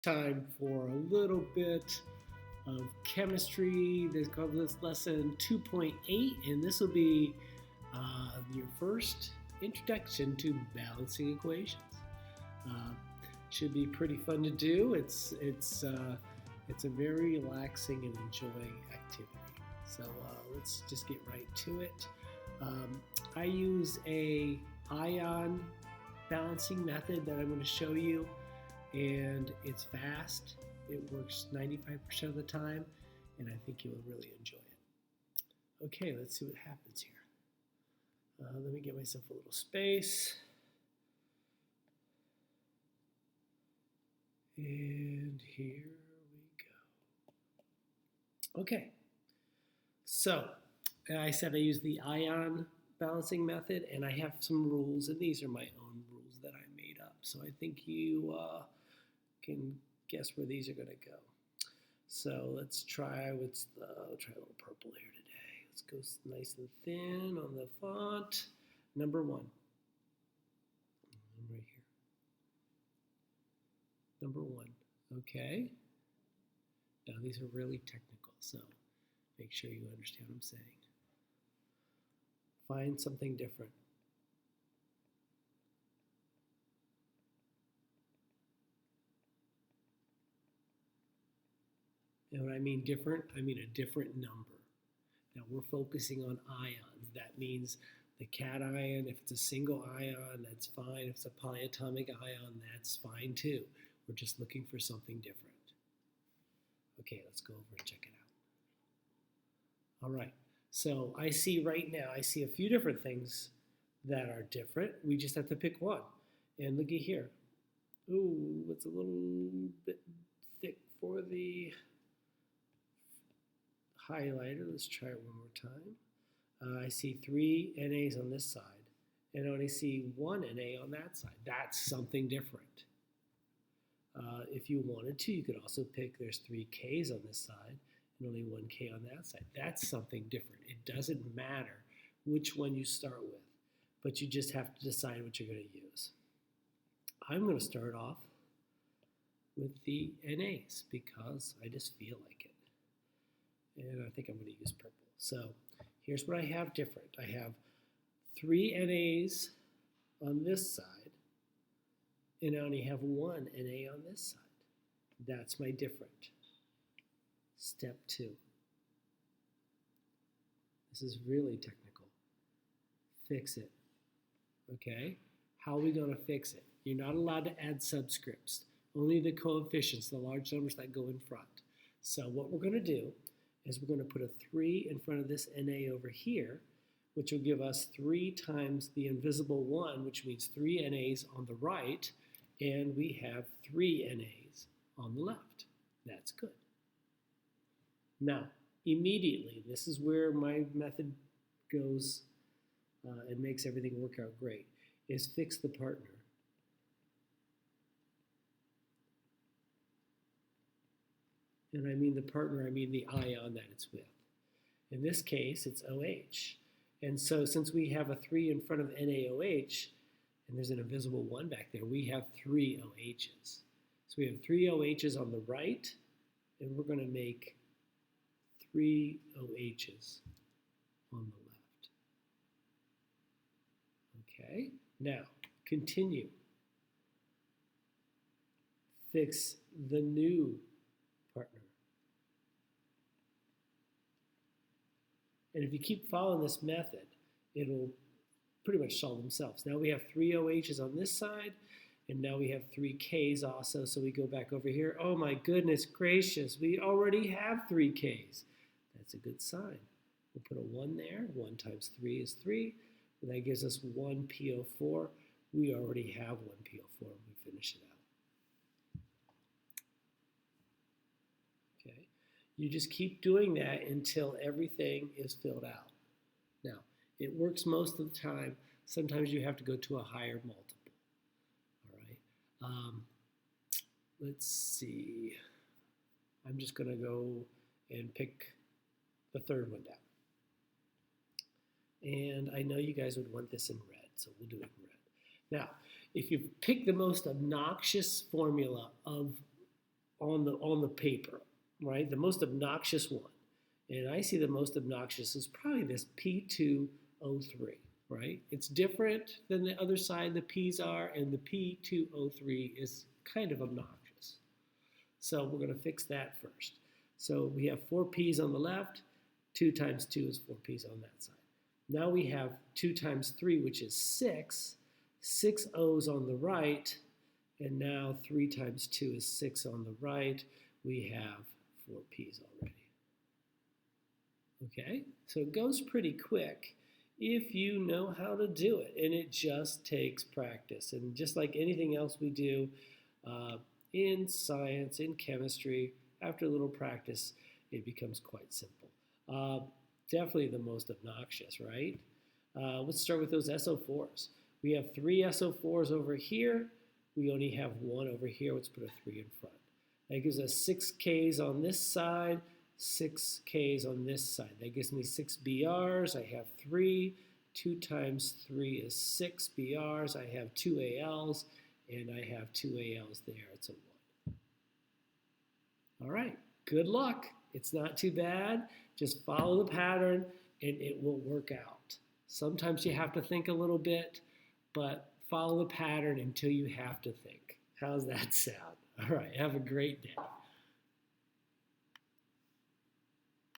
Time for a little bit of chemistry. This called this lesson 2.8, and this will be your first introduction to balancing equations. Uh, should be pretty fun to do. It's a very relaxing and enjoying activity. So let's just get right to it. I use a ion balancing method that I'm going to show you, and it's fast. It works 95% of the time, and I think you will really enjoy it. Okay, let's see what happens here. Let me get myself a little space. And here we go. Okay, so I said I use the ion balancing method, and I have some rules, and these are my own rules that I made up. So I think you can guess where these are going to go. So let's try try a little purple here today. Let's go nice and thin on the font. Number 1. Right here. Number 1. Okay. Now these are really technical, so make sure you understand what I'm saying. Find something different. And when I mean different, I mean a different number. Now we're focusing on ions. That means the cation, if it's a single ion, that's fine. If it's a polyatomic ion, that's fine too. We're just looking for something different. Okay, let's go over and check it out. All right, so I see right now, I see a few different things that are different. We just have to pick one. And look at here. Ooh, it's a little bit thick for the highlighter. Let's try it one more time. I see 3 NAs on this side, and I only see 1 NA on that side. That's something different. If you wanted to, you could also pick there's 3 Ks on this side and only 1 K on that side. That's something different. It doesn't matter which one you start with, but you just have to decide what you're going to use. I'm going to start off with the NAs because I just feel like it. And I think I'm going to use purple. So here's what I have different. I have 3 NAs on this side, and I only have 1 NA on this side. That's my different. Step 2. This is really technical. Fix it. Okay? How are we going to fix it? You're not allowed to add subscripts. Only the coefficients, the large numbers that go in front. So what we're going to do is we're going to put a 3 in front of this NA over here, which will give us 3 times the invisible 1, which means 3 NAs on the right, and we have 3 NAs on the left. That's good. Now, immediately, this is where my method goes and makes everything work out great, is fix the partner. And I mean the partner, I mean the ion that it's with. In this case, it's OH. And so since we have a 3 in front of NaOH, and there's an invisible 1 back there, we have 3 OHs. So we have 3 OHs on the right, and we're going to make 3 OHs on the left. Okay, now continue. Fix the new partner. And if you keep following this method, it'll pretty much solve themselves. Now we have 3 OHs on this side, and now we have 3 Ks also, so we go back over here. Oh my goodness gracious, we already have 3 Ks. That's a good sign. We'll put a 1 there. 1 times 3 is 3, and that gives us 1 PO4. We already have 1 PO4 when we finish it out. Okay, you just keep doing that until everything is filled out. Now, it works most of the time. Sometimes you have to go to a higher multiple. All right. Let's see. I'm just going to go and pick the third one down. And I know you guys would want this in red, so we'll do it in red. Now, if you pick the most obnoxious formula of on the paper, right? The most obnoxious one. And I see the most obnoxious is probably this P2O3, right? It's different than the other side the P's are, and the P2O3 is kind of obnoxious. So we're going to fix that first. So we have 4 P's on the left, 2 times 2 is 4 P's on that side. Now we have 2 times 3, which is 6 O's on the right, and now 3 times 2 is 6 on the right. We have 4 P's already. Okay, so it goes pretty quick if you know how to do it, and it just takes practice. And just like anything else we do in science, in chemistry, after a little practice, it becomes quite simple. Definitely the most obnoxious, right? Let's start with those SO4s. We have 3 SO4s over here. We only have 1 over here. Let's put a 3 in front. That gives us 6 Ks on this side, 6 Ks on this side. That gives me 6 BRs. I have 3. 2 times 3 is 6 BRs. I have 2 ALs, and I have 2 ALs there. It's a 1. All right, good luck. It's not too bad. Just follow the pattern, and it will work out. Sometimes you have to think a little bit, but follow the pattern until you have to think. How's that sound? All right, have a great day.